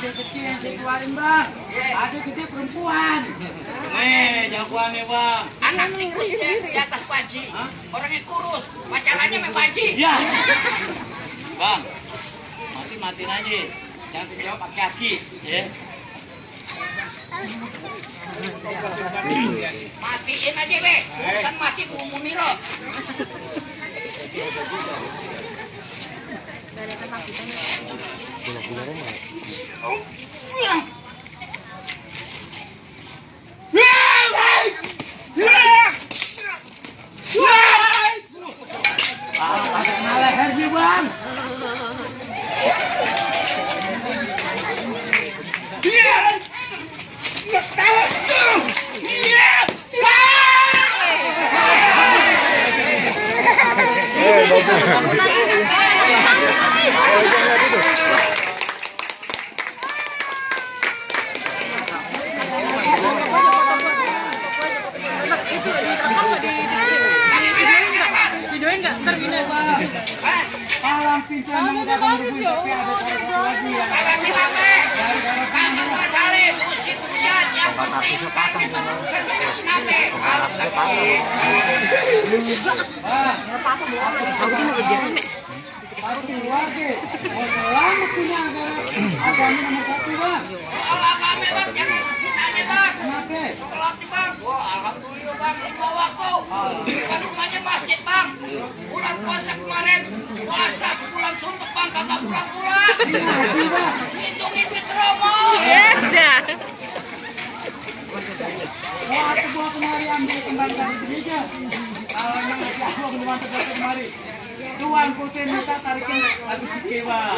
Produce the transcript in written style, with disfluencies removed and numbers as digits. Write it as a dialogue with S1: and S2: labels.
S1: kecil-kecil yang saya keluarin bang. Ada gede perempuan. Nih jagoan nih bang.
S2: Anak tikusnya di atas baji. Orangnya kurus. Pacarannya sama baji.
S1: Iya. Bang, matiin aja. Jangan dijawab pakai kaki. Ya.
S2: Matiin aja be. Urusan mati Bu Muniro.
S1: Kena leher nih bang.
S3: Videoin nggak? Ntar gini bang.
S1: Alam pintu yang udah berbuih tapi ada satu lagi ya.
S2: Kagak masalah. Musim hujan. Yang penting kan kita berusaha jadi senate. Alam tapi.
S1: Baru keluar deh. Mau selamat punya agama nomor satu bang.
S2: Soal agama bang. Jangan ditanya bang.
S1: Kenapa?
S2: Sholat nih bang. Wah alhamdulillah bang. 5 waktu. Bukan rumahnya masjid bang. Bulan puasa kemarin. Puasa sebulan suntuk bang. Kagak pulang-pulang. Hitungin duit romo.
S1: Wah, aku bawa kemari ambil kembali dari gereja. Kalau yang ngasih aku belum sampai kemari. Tuan putih minta tarikin lagu si bang.